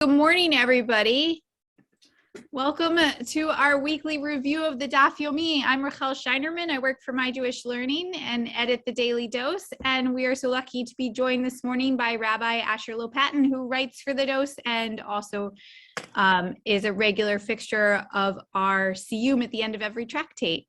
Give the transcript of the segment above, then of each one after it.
Good morning, everybody. Welcome to our weekly review of the Daf Yomi. I'm Rachel Scheinerman. I work for My Jewish Learning and edit the Daily Dose. And we are so lucky to be joined this morning by Rabbi Asher Lopatin, who writes for the Dose and also is a regular fixture of our Siyum at the end of every tractate.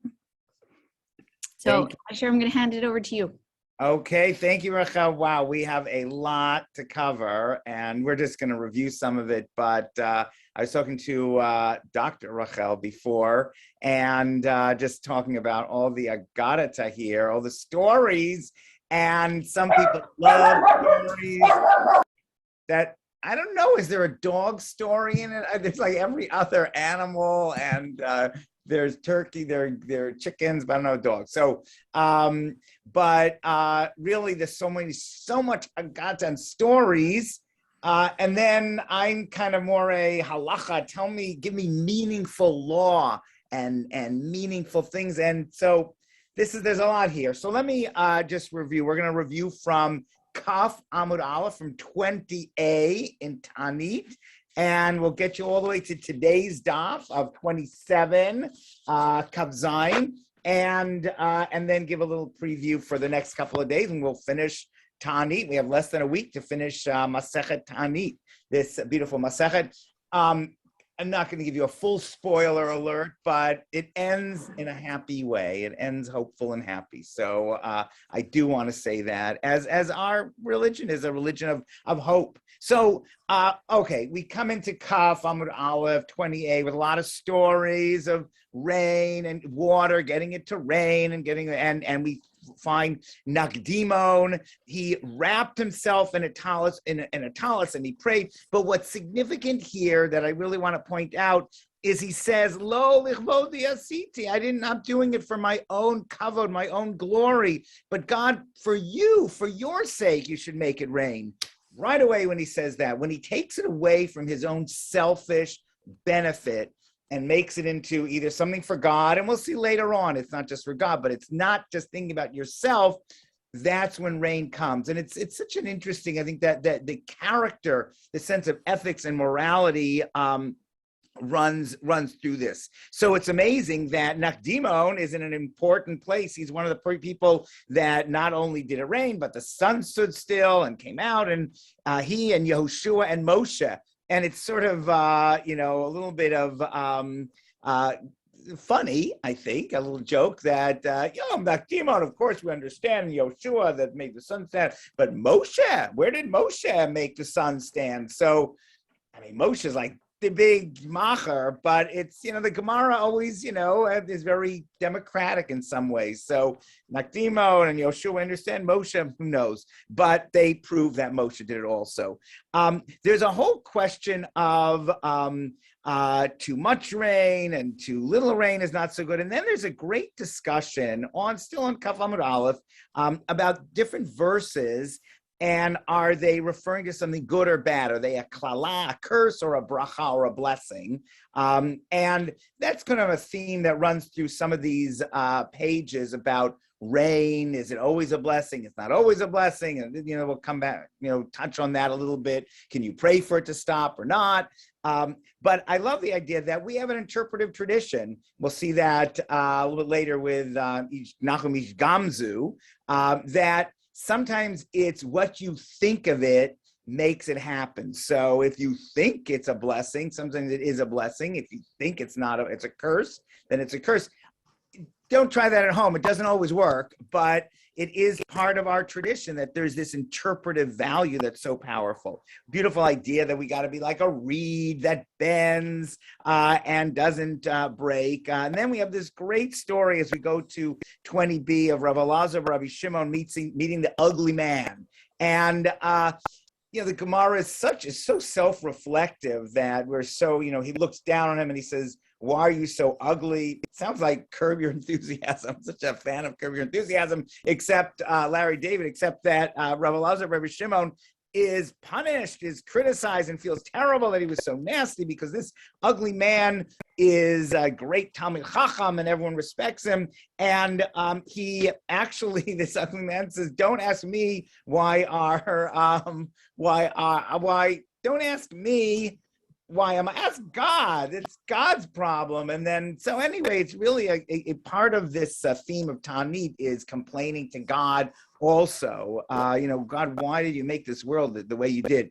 So, Asher, I'm going to hand it over to you. Okay, thank you, Rachel. Wow, we have a lot to cover, and we're just going to review some of it. But I was talking to Dr. Rachel before, and just talking about all the Agadata here, all the stories, and some people love stories that, I don't know, is there a dog story in it? It's like every other animal, and there's turkey, there are chickens, but I don't know, dogs. So, really, there's so much Agadata and stories. And then I'm kind of more a halacha. Give me meaningful law and meaningful things. And so there's a lot here. So let me just review. We're going to review from Kaf Amud Aleph from 20a in Ta'anit. And we'll get you all the way to today's daf of 27, Kaf Zayin, and then give a little preview for the next couple of days, and we'll finish Ta'anit. We have less than a week to finish Masechet Ta'anit, this beautiful Masechet. I'm not going to give you a full spoiler alert, but it ends in a happy way. It ends hopeful and happy. So I do want to say that as our religion is a religion of hope. So, okay, we come into Kaf Amud Aleph 20a with a lot of stories of rain and water, getting it to rain and we find Nakdimon. He wrapped himself in a talus and he prayed. But what's significant here that I really want to point out is he says, Lo lichvodi asiti. I'm not doing it for my own kavod, my own glory, but God, for your sake, you should make it rain. Right away when he says that, when he takes it away from his own selfish benefit and makes it into either something for God, and we'll see later on, it's not just for God, but it's not just thinking about yourself, that's when rain comes. And it's such an interesting, I think that the character, the sense of ethics and morality runs through this. So it's amazing that Nakdimon is in an important place. He's one of the people that not only did it rain, but the sun stood still and came out, and he and Yehoshua and Moshe. And it's sort of, a little bit of funny, I think, a little joke that, Nakdimon, of course, we understand Yehoshua that made the sun stand, but Moshe, where did Moshe make the sun stand? So, I mean, Moshe's like the big macher, but it's, the Gemara always, is very democratic in some ways. So Nakdimon and Yehoshua understand, Moshe, who knows? But they prove that Moshe did it also. There's a whole question of too much rain and too little rain is not so good. And then there's a great discussion still on Kaf Amud Aleph about different verses. And are they referring to something good or bad? Are they a klala, a curse, or a bracha, or a blessing? And that's kind of a theme that runs through some of these pages about rain. Is it always a blessing? It's not always a blessing. And, we'll come back, touch on that a little bit. Can you pray for it to stop or not? But I love the idea that we have an interpretive tradition. We'll see that a little bit later with Nachum Ish Gamzu, that sometimes it's what you think of it makes it happen. So if you think it's a blessing, sometimes it is a blessing. If you think it's not, it's a curse, then it's a curse. Don't try that at home. It doesn't always work, but it is part of our tradition that there's this interpretive value that's so powerful. Beautiful idea that we got to be like a reed that bends and doesn't break. And then we have this great story as we go to 20b of Rabbi Elazar, Rabbi Shimon meeting the ugly man. And the Gemara is so self-reflective that we're so, he looks down on him and he says, why are you so ugly? It sounds like Curb Your Enthusiasm. I'm such a fan of Curb Your Enthusiasm, except Larry David, except that Rabbi Elazar, Rabbi Shimon is punished, is criticized, and feels terrible that he was so nasty because this ugly man is a great Talmid Chacham and everyone respects him. And he actually, this ugly man says, "Don't ask me why don't ask me why I'm ask God. It's God's problem. And then, so anyway, it's really a part of this theme of Ta'anit is complaining to God also. God, why did you make this world the way you did?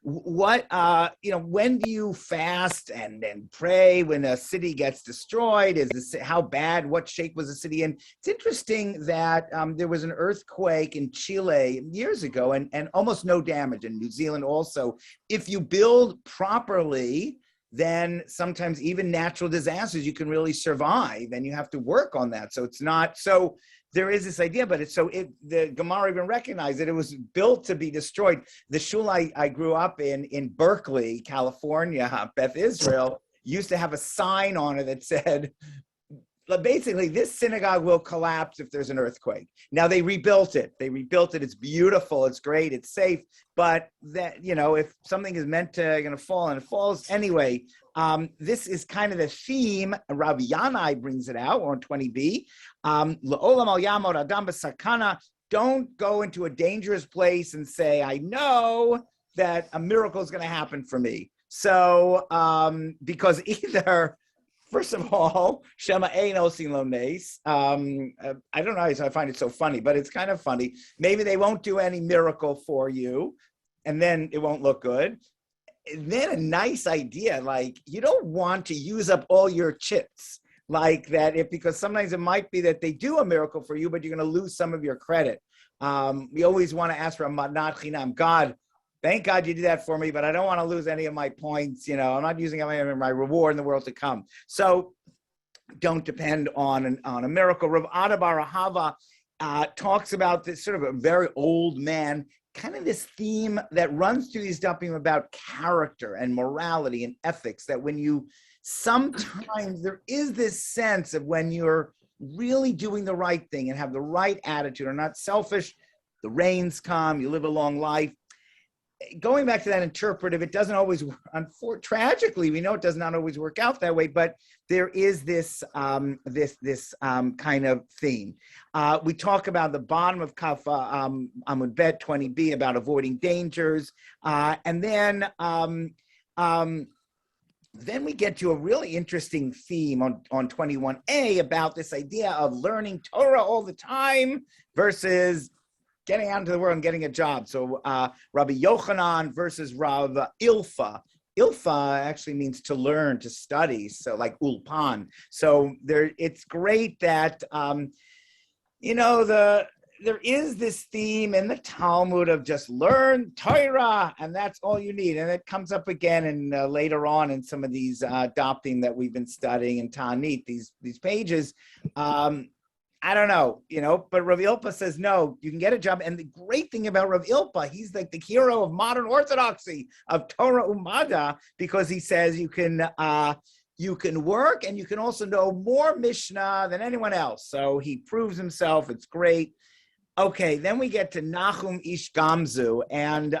When do you fast and pray when a city gets destroyed? How bad? What shape was the city in? It's interesting that there was an earthquake in Chile years ago and almost no damage, in New Zealand also. If you build properly, then sometimes even natural disasters, you can really survive, and you have to work on that. So it's not so. There is this idea, but the Gemara even recognized that it was built to be destroyed. The shul I grew up in Berkeley, California, Beth Israel, used to have a sign on it that said, basically, this synagogue will collapse if there's an earthquake. Now they rebuilt it. It's beautiful. It's great. It's safe. But that, if something is meant to fall and it falls anyway. This is kind of the theme. Rabbi Yanai brings it out on 20b. Le'olam al yamod adam b'sakana. Don't go into a dangerous place and say, I know that a miracle is going to happen for me. So, because either, first of all, Shema ein osin lo nes. I don't know how I find it so funny, but it's kind of funny. Maybe they won't do any miracle for you, and then it won't look good. And then a nice idea, like you don't want to use up all your chips like that, because sometimes it might be that they do a miracle for you, but you're going to lose some of your credit. We always want to ask for a matnat chinam. God, thank God you did that for me, but I don't want to lose any of my points. I'm not using my reward in the world to come. So don't depend on a miracle. Rav Ada bar Ahava talks about this sort of a very old man, kind of this theme that runs through these dapim about character and morality and ethics, that when you, sometimes there is this sense of when you're really doing the right thing and have the right attitude, are not selfish, the rains come, you live a long life. Going back to that interpretive, it doesn't always, tragically, we know it does not always work out that way, but there is this kind of theme. We talk about the bottom of Kafa Amud Bet 20b about avoiding dangers, and then we get to a really interesting theme on 21a about this idea of learning Torah all the time versus getting out into the world and getting a job. So Rabbi Yochanan versus Rav Ilfa. Ilfa actually means to learn, to study, so like ulpan. So it's great that, there is this theme in the Talmud of just learn Torah, and that's all you need. And it comes up again and later on in some of these dapim that we've been studying in Ta'anit, these pages. I don't know, but Rav Ilpa says, no, you can get a job. And the great thing about Rav Ilpa, he's like the hero of modern orthodoxy, of Torah Umada, because he says you can work and you can also know more Mishnah than anyone else. So he proves himself. It's great. Okay, then we get to Nachum Ish Gamzu, and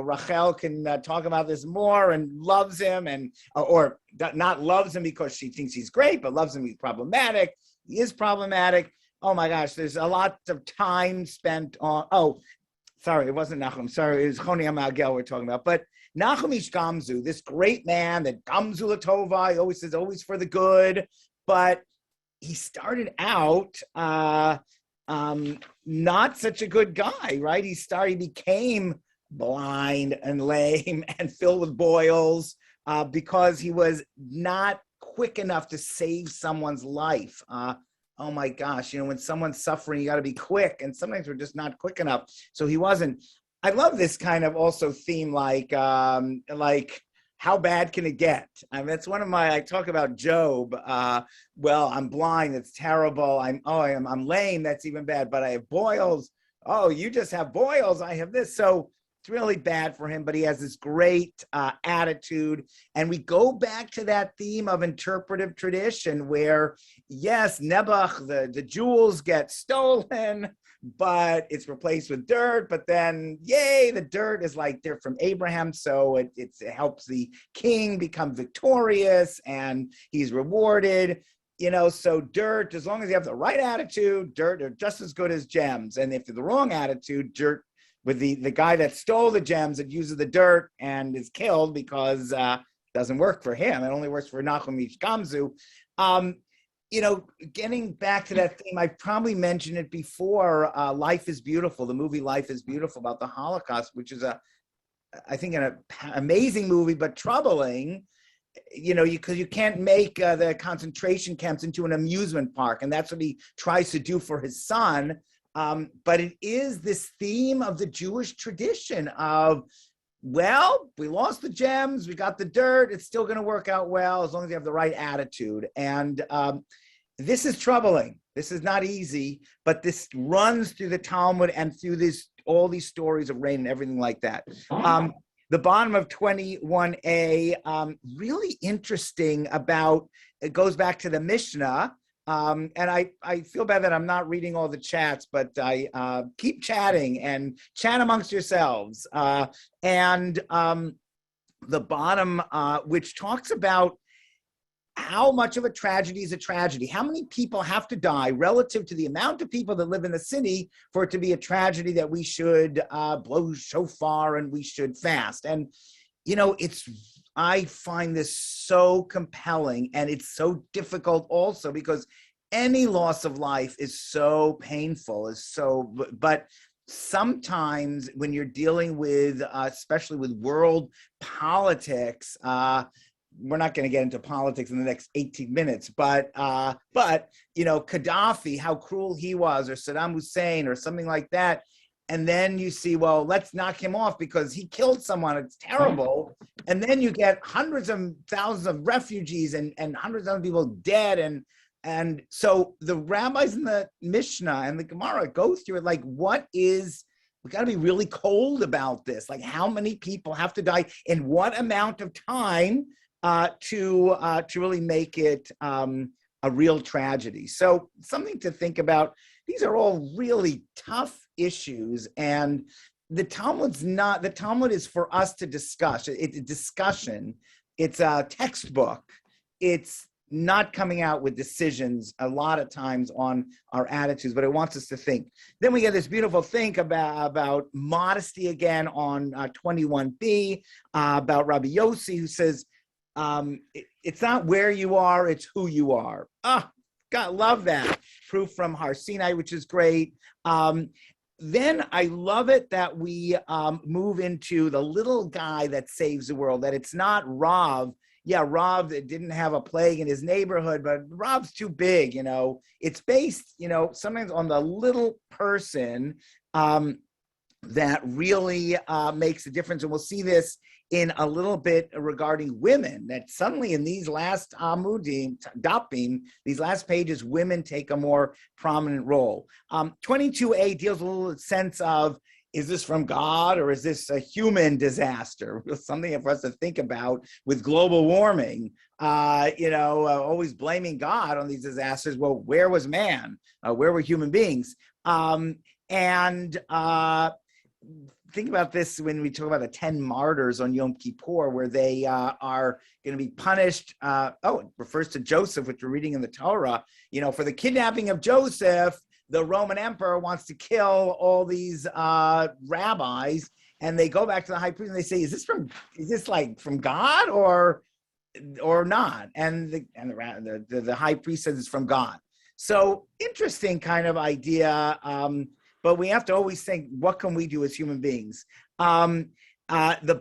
Rachel can talk about this more and loves him, or not loves him because she thinks he's great, but loves him. He's problematic. He is problematic. Oh my gosh, there's a lot of time spent on. Oh, sorry, it wasn't Nachum. Sorry, it was Choni Amagel we're talking about. But Nachum Ish Gamzu, this great man that Gamzu Latova, he always says always for the good, but he started out not such a good guy, right? He became blind and lame and filled with boils because he was not quick enough to save someone's life. Oh my gosh, when someone's suffering, you got to be quick, and sometimes we're just not quick enough. So he wasn't. I love this kind of also theme, like how bad can it get? I mean, that's one of I talk about Job. Well, I'm blind. It's terrible. I'm lame. That's even bad. But I have boils. Oh, you just have boils. I have this. So it's really bad for him. But he has this great attitude. And we go back to that theme of interpretive tradition where, yes, Nebuch, the jewels get stolen, but it's replaced with dirt. But then, yay, the dirt is like dirt from Abraham. So it helps the king become victorious and he's rewarded. So dirt, as long as you have the right attitude, dirt are just as good as gems. And if you're the wrong attitude, dirt with the guy that stole the gems that uses the dirt and is killed because it doesn't work for him. It only works for Nachum Ish Gamzu. Getting back to that theme, I've probably mentioned it before. Life is Beautiful, the movie Life is Beautiful about the Holocaust, which is I think an amazing movie, but troubling, because you can't make the concentration camps into an amusement park. And that's what he tries to do for his son. But it is this theme of the Jewish tradition of, well, we lost the gems, we got the dirt, it's still going to work out well as long as you have the right attitude. And this is troubling. This is not easy, but this runs through the Talmud and through all these stories of rain and everything like that. The bottom of 21a, really interesting it goes back to the Mishnah. And I feel bad that I'm not reading all the chats, but I keep chatting and chat amongst yourselves. And the bottom, which talks about how much of a tragedy is a tragedy. How many people have to die relative to the amount of people that live in the city for it to be a tragedy that we should blow shofar and we should fast. And, I find this so compelling, and it's so difficult also because any loss of life is so painful, but sometimes when you're dealing with, especially with world politics, we're not going to get into politics in the next 18 minutes, but Gaddafi, how cruel he was, or Saddam Hussein, or something like that. And then you see, well, let's knock him off because he killed someone. It's terrible. And then you get hundreds of thousands of refugees and hundreds of people dead. And so the rabbis in the Mishnah and the Gemara go through it like, we got to be really cold about this. Like, how many people have to die in what amount of time to really make it a real tragedy. So something to think about. These are all really tough issues, and the Talmud is for us to discuss. It's a discussion. It's a textbook. It's not coming out with decisions a lot of times on our attitudes, but it wants us to think. Then we get this beautiful thing about modesty again on 21b, about Rabbi Yossi, who says, it's not where you are, it's who you are. God, love that. Proof from Har Sinai, which is great. Then I love it that we move into the little guy that saves the world, that it's not Rav. Yeah, Rav didn't have a plague in his neighborhood, but Rav's too big, It's based, sometimes on the little person that really makes a difference. And we'll see this in a little bit regarding women, that suddenly in these last amudim, dapim, these last pages, women take a more prominent role. 22a deals with a little sense of, is this from God or is this a human disaster? Something for us to think about with global warming, always blaming God on these disasters. Well, where was man? Where were human beings? Think about this when we talk about the 10 martyrs on Yom Kippur, where they are going to be punished. It refers to Joseph, which we're reading in the Torah. For the kidnapping of Joseph, the Roman emperor wants to kill all these rabbis, and they go back to the high priest and they say, "Is this like from God or not?" And the high priest says it's from God. So interesting kind of idea. But we have to always think, what can we do as human beings? The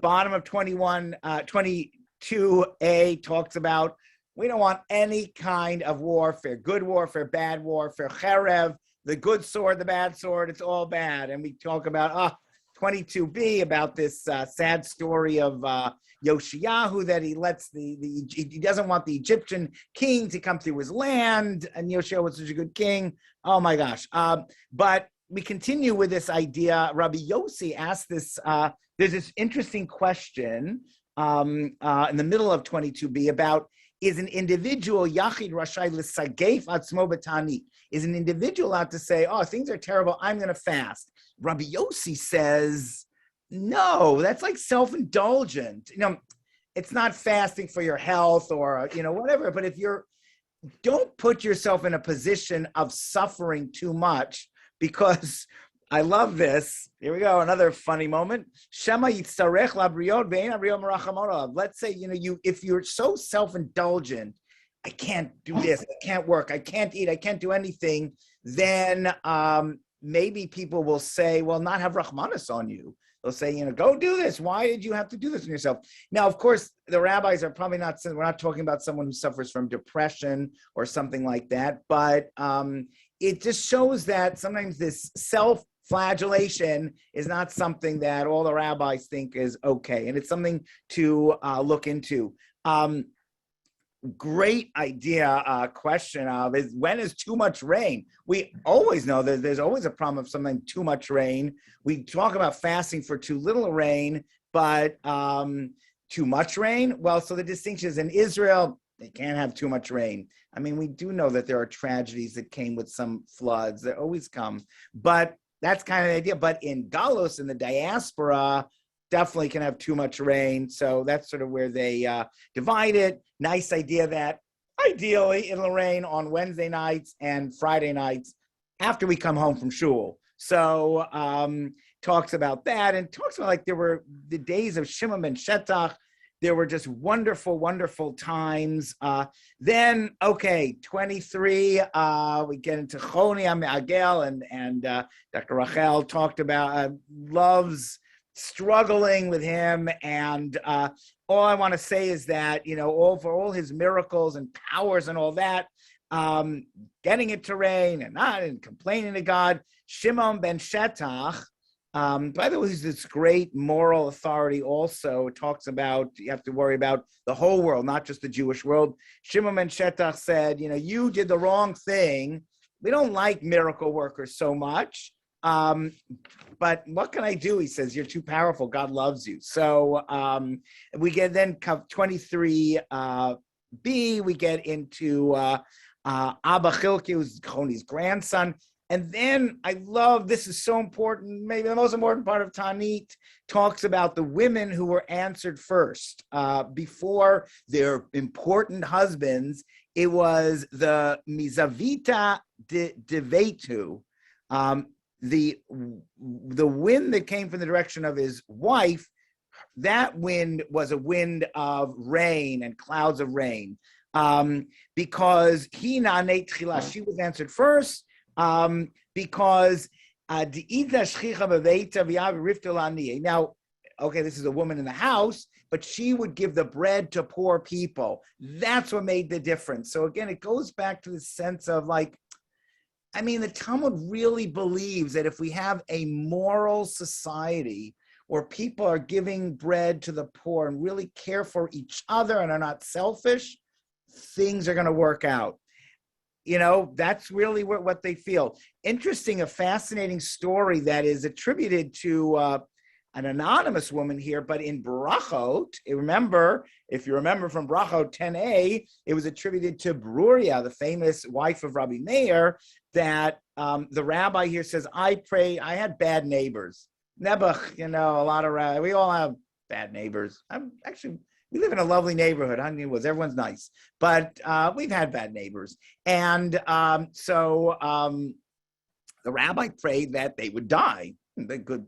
bottom of 22a talks about, we don't want any kind of warfare, good warfare, bad warfare, cherev, the good sword, the bad sword, it's all bad. And we talk about 22b, about this sad story of Yoshiyahu, that he lets he doesn't want the Egyptian king to come through his land, and Yoshiyahu was such a good king. Oh my gosh. But we continue with this idea. Rabbi Yossi asked this, there's this interesting question in the middle of 22b about, is an individual yachid rashai l'sagef atzmo b'ta'anit? Is an individual allowed to say, things are terrible, I'm going to fast? Rabbi Yossi says, no, that's like self-indulgent. It's not fasting for your health or, whatever, but if don't put yourself in a position of suffering too much, because I love this. Here we go. Another funny moment. Shema yitzarech labriot ve'en abriot merachamot alav. Let's say, if you're so self-indulgent, I can't do this, I can't work, I can't eat, I can't do anything, then maybe people will say, well, not have Rahmanas on you. They'll say, go do this. Why did you have to do this on yourself? Now, of course, the rabbis are probably not, we're not talking about someone who suffers from depression or something like that, but it just shows that sometimes this self-flagellation is not something that all the rabbis think is okay. And it's something to look into. Great idea. Question of is when is too much rain? We always know that there's always a problem of something too much rain. We talk about fasting for too little rain, but too much rain. Well, so the distinction is in Israel, they can't have too much rain. I mean, we do know that there are tragedies that came with some floods that always come, but that's kind of the idea. But in Galus, in the diaspora, definitely can have too much rain. So that's sort of where they divide it. Nice idea that ideally it'll rain on Wednesday nights and Friday nights after we come home from shul. So talks about that and talks about like there were the days of Shimon ben Shetach. There were just wonderful, wonderful times. Then, 23, we get into Choni Agel and Dr. Rachel talked about loves struggling with him, and all I want to say is that for all his miracles and powers and all that, getting it to rain and complaining to God, Shimon ben Shetach, by the way, he's this great moral authority. Also, it talks about you have to worry about the whole world, not just the Jewish world. Shimon ben Shetach said, you did the wrong thing. We don't like miracle workers so much. But what can I do? He says, you're too powerful. God loves you. So we get then 23b, we get into Abba Chilki, who's Choni's grandson. And then I love, this is so important, maybe the most important part of Ta'anit, talks about the women who were answered first. Before their important husbands, it was the Mizavita Devetu, the wind that came from the direction of his wife. That wind was a wind of rain and clouds of rain, because she was answered first, because now, this is a woman in the house, but she would give the bread to poor people. That's what made the difference. So again, it goes back to the sense of the Talmud really believes that if we have a moral society where people are giving bread to the poor and really care for each other and are not selfish, things are going to work out. That's really what they feel. Interesting, a fascinating story that is attributed to an anonymous woman here, but in Brachot, if you remember from Brachot 10a, it was attributed to Bruria, the famous wife of Rabbi Meir, that the rabbi here says, I had bad neighbors. Nebuch, we all have bad neighbors. We live in a lovely neighborhood. Everyone's nice, but we've had bad neighbors. And so the rabbi prayed that they would die.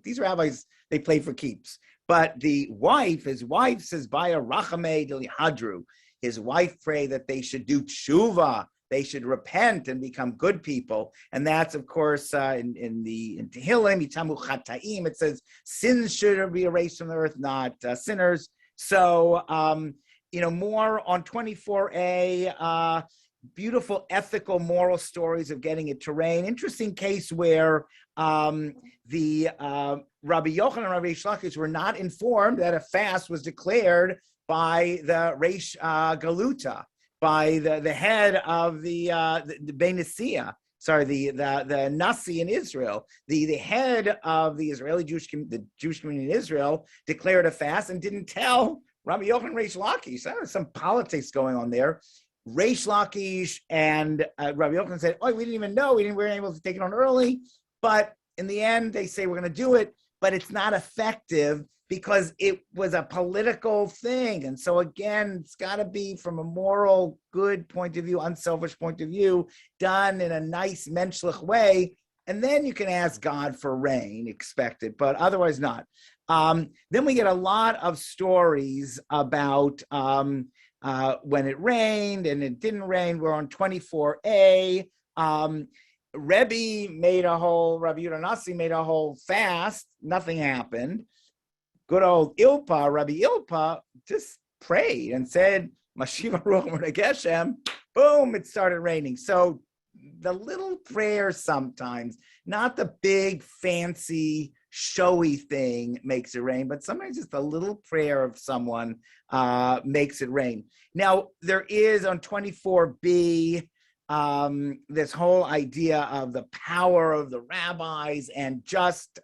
These rabbis, they play for keeps. But his wife says, Baya Rachame Hadru. His wife prayed that they should do tshuva, they should repent and become good people. And that's, of course, in Tehillim, Yitamu Chataim, it says sins should be erased from the earth, not sinners. So, more on 24a, beautiful ethical moral stories of getting it to rain. Interesting case where the Rabbi Yochanan and Rabbi Reish Lakish were not informed that a fast was declared by the Reish Galuta, by the head of the Beinisia. The Nasi in Israel, the head of the Jewish community in Israel, declared a fast and didn't tell Rabbi Yochanan and Reish Lakish. So there's some politics going on there. Reish Lakish and Rabbi Yochanan said, we didn't even know. We weren't able to take it on early. But in the end, they say, we're going to do it, but it's not effective because it was a political thing. And so again, it's got to be from a moral, good point of view, unselfish point of view, done in a nice menschlich way. and then you can ask God for rain, expect it, but otherwise not. Then we get a lot of stories about when it rained and it didn't rain. We're on 24a. Rabbi Yehuda Nasi made a whole fast. Nothing happened. Good old Rabbi Ilpa, just prayed and said, Mashiva Ruach Geshem. Boom, it started raining. So the little prayer sometimes, not the big, fancy, showy thing makes it rain, but sometimes just a little prayer of someone makes it rain. Now, there is on 24b, this whole idea of the power of the rabbis and just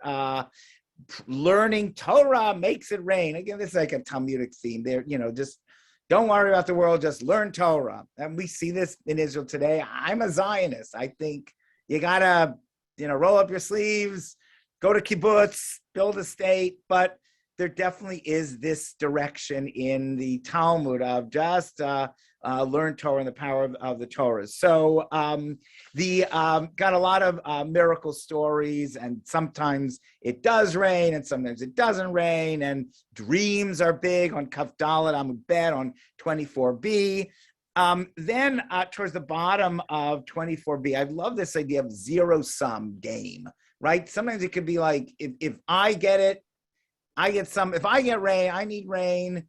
learning Torah makes it rain. Again, this is like a Talmudic theme there, just don't worry about the world, just learn Torah. And we see this in Israel today. I'm a Zionist. I think you gotta, roll up your sleeves, go to kibbutz, build a state, but there definitely is this direction in the Talmud of just learn Torah and the power of the Torah. So got a lot of miracle stories, and sometimes it does rain and sometimes it doesn't rain, and dreams are big on Kaf Dalet Amud Bet on 24b. Then towards the bottom of 24b, I love this idea of zero-sum game, right? Sometimes it could be like, if I get it, I get some. If I get rain, I need rain,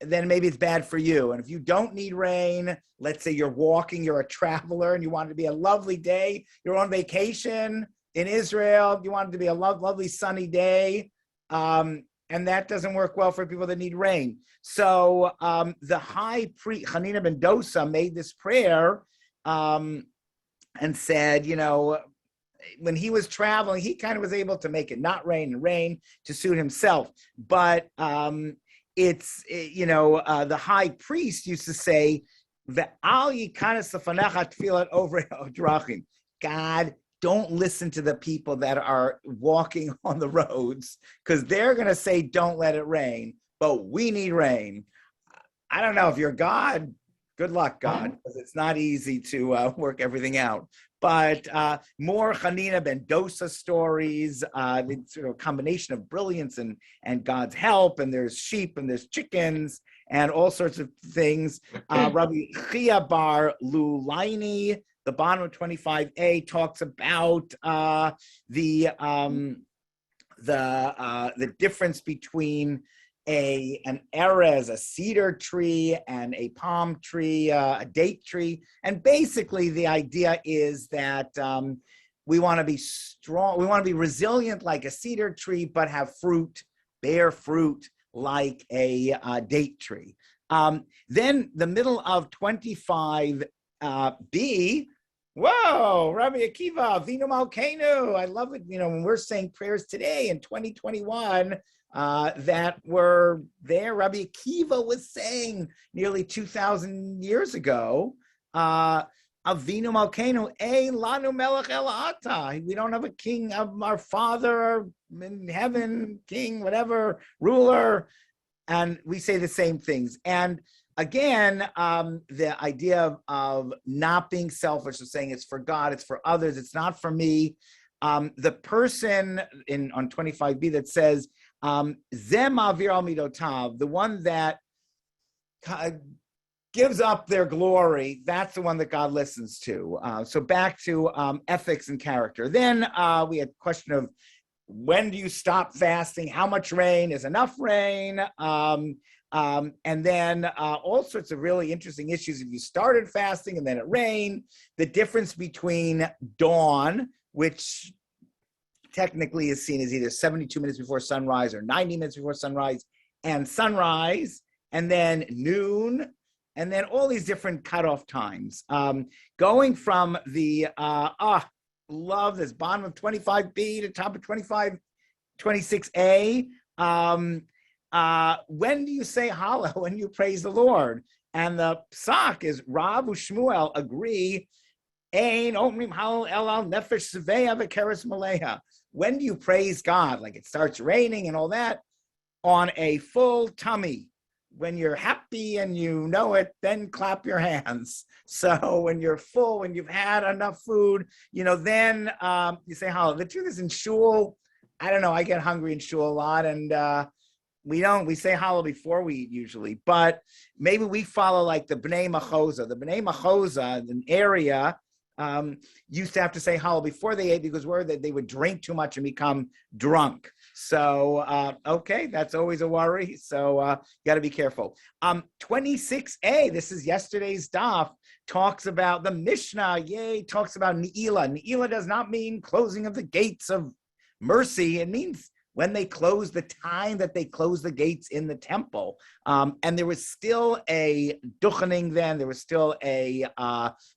then maybe it's bad for you. And if you don't need rain, let's say you're walking, you're a traveler, and you want it to be a lovely day, you're on vacation in Israel, you want it to be a lovely sunny day, and that doesn't work well for people that need rain. So the high priest, Hanina ben Dosa, made this prayer and said, when he was traveling, he kind of was able to make it not rain and rain to suit himself. But it's, the high priest used to say, God, don't listen to the people that are walking on the roads, because they're going to say, don't let it rain, but we need rain. I don't know if you're God, good luck, God, because it's not easy to work everything out. But more Hanina ben Dosa stories, it's a combination of brilliance and God's help, and there's sheep and there's chickens and all sorts of things. Rabbi Chia bar Lulaini, the bottom of 25a, talks about the difference between an erez, a cedar tree, and a palm tree, a date tree. And basically the idea is that we want to be strong, we want to be resilient like a cedar tree, but have fruit, bear fruit like a date tree. Then the middle of 25b, whoa, Rabbi Akiva, Vinu Malkeinu. I love it. When we're saying prayers today in 2021, that were there, Rabbi Akiva was saying nearly 2,000 years ago, Avinu Malkeinu, Ein lanu melech el ata. We don't have a king of our father in heaven, king, whatever, ruler. And we say the same things. And again, the idea of not being selfish, of saying it's for God, it's for others, it's not for me. The person on 25b that says, Zem avir al midotav, the one that gives up their glory, that's the one that God listens to. So back to ethics and character. Then we had a question of, when do you stop fasting? How much rain is enough rain? And then all sorts of really interesting issues. If you started fasting and then it rained, the difference between dawn, which technically is seen as either 72 minutes before sunrise or 90 minutes before sunrise, and sunrise, and then noon, and then all these different cutoff times. Going from the, love this, bottom of 25b to top of 26a. When do you say Hallel? When you praise the Lord? And the psak is Rav Shmuel agree, Ein omrim Hallel elal nefesh seveya v'keres maleha. When do you praise God? Like it starts raining and all that, on a full tummy. when you're happy and you know it, then clap your hands. So when you're full, when you've had enough food, then you say halal. The truth is, in shul, I don't know, I get hungry in shul a lot, and we say halal before we eat usually, but maybe we follow like the Bnei Machoza. The Bnei Machoza, an area, used to have to say halal before they ate because they would drink too much and become drunk. So, okay, that's always a worry. So got to be careful. 26a, this is yesterday's daf, talks about the Mishnah, talks about Ne'ilah. Ne'ilah does not mean closing of the gates of mercy. It means when they closed, the time that they closed the gates in the temple. And there was still a duchening then, there was still a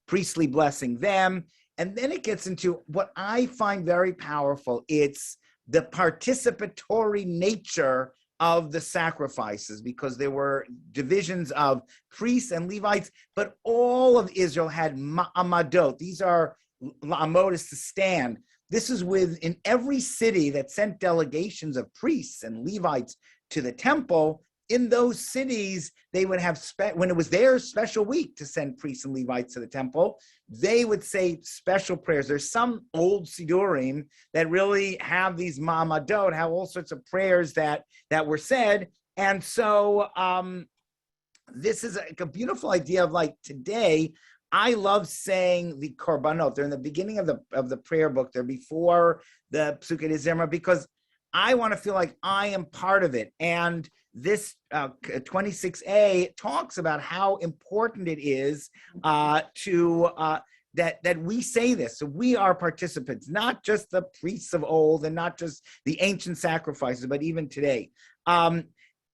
priestly blessing them. And then it gets into what I find very powerful. It's the participatory nature of the sacrifices, because there were divisions of priests and Levites, but all of Israel had ma'amadot. These are la'amod, to stand. This is in every city that sent delegations of priests and Levites to the temple. In those cities, they would have, when it was their special week to send priests and Levites to the temple, they would say special prayers. There's some old Sidurim that really have these ma'amadot, have all sorts of prayers that were said. And so this is a beautiful idea of like today. I love saying the korbanot. They're in the beginning of the prayer book. They're before the Psukei de Zimra, because I want to feel like I am part of it. And this 26a talks about how important it is that we say this. So we are participants, not just the priests of old and not just the ancient sacrifices, but even today.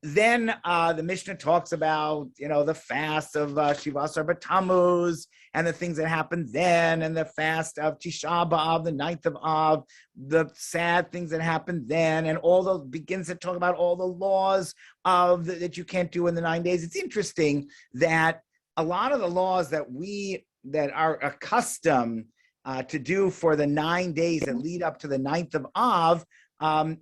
Then the Mishnah talks about, the fast of Shiva Asar B'Tammuz and the things that happened then, and the fast of Tisha B'Av, the 9th of Av, the sad things that happened then, and all those begins to talk about all the laws that you can't do in the 9 days. It's interesting that a lot of the laws that are accustomed to do for the 9 days that lead up to the 9th of Av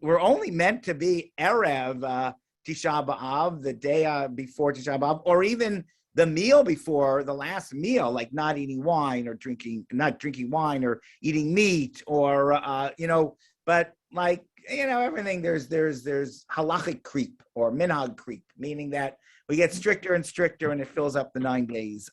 were only meant to be Erev Tisha B'Av, the day before Tisha B'Av, or even the meal before, the last meal, like not eating wine or not drinking wine or eating meat, or but like everything. There's halachic creep or minhag creep, meaning that we get stricter and stricter, and it fills up the 9 days.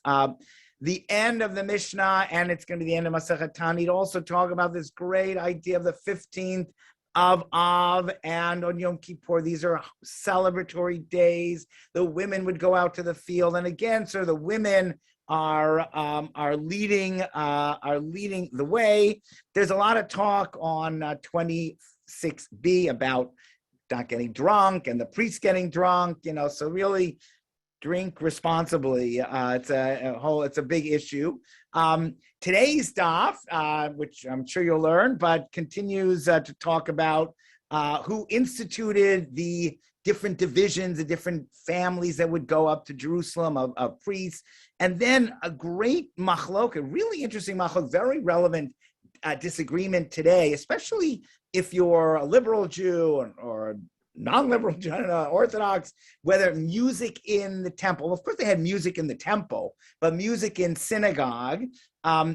The end of the Mishnah, and it's going to be the end of Masechet Ta'anit, also talk about this great idea of the 15th of Av and on Yom Kippur. These are celebratory days. The women would go out to the field, and again, so the women are leading the way. There's a lot of talk on 26b about not getting drunk and the priests getting drunk. So really, drink responsibly. It's a big issue. Today's daf, which I'm sure you'll learn, but continues to talk about who instituted the different divisions, the different families that would go up to Jerusalem of priests, and then a great machlok, a really interesting machlok, very relevant disagreement today, especially if you're a liberal Jew or non-liberal, Orthodox, whether music in the temple. Of course, they had music in the temple, but music in synagogue.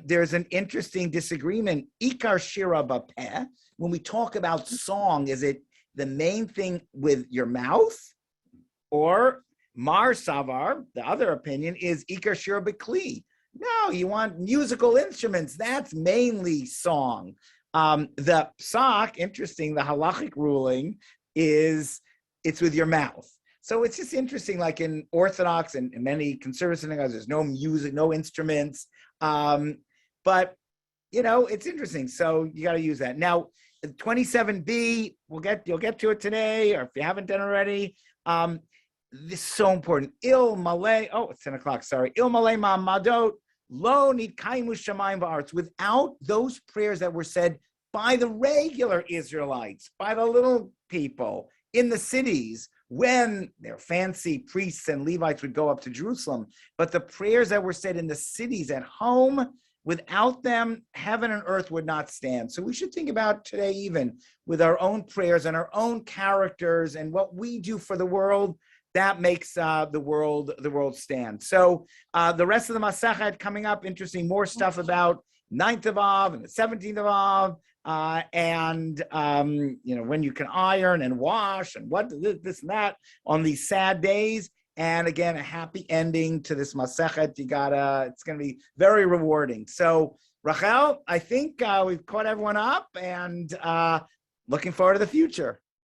There's an interesting disagreement. Ikar shira b'peh. When we talk about song, is it the main thing with your mouth, or Mar Savar? The other opinion is Ikar shira b'kli. No, you want musical instruments. That's mainly song. The psak, interesting. The halachic ruling is it's with your mouth. So it's just interesting, like in Orthodox and many conservative synagogues, there's no music, no instruments. But, it's interesting. So you got to use that. Now, 27b, you'll get to it today, or if you haven't done already. This is so important. It's 10 o'clock, sorry. Il malay ma'amadot, lo nidkaimu shamayim va'aretz. Without those prayers that were said by the regular Israelites, by the little people in the cities, when their fancy priests and Levites would go up to Jerusalem, but the prayers that were said in the cities at home, without them, heaven and earth would not stand. So we should think about today, even with our own prayers and our own characters and what we do for the world, that makes the world stand. So the rest of the Masechet coming up, interesting, more stuff about 9th of Av and the 17th of Av, and when you can iron and wash and what this and that on these sad days. And again, a happy ending to this Masechet. It's going to be very rewarding. So Rachel, I think we've caught everyone up, and looking forward to the future.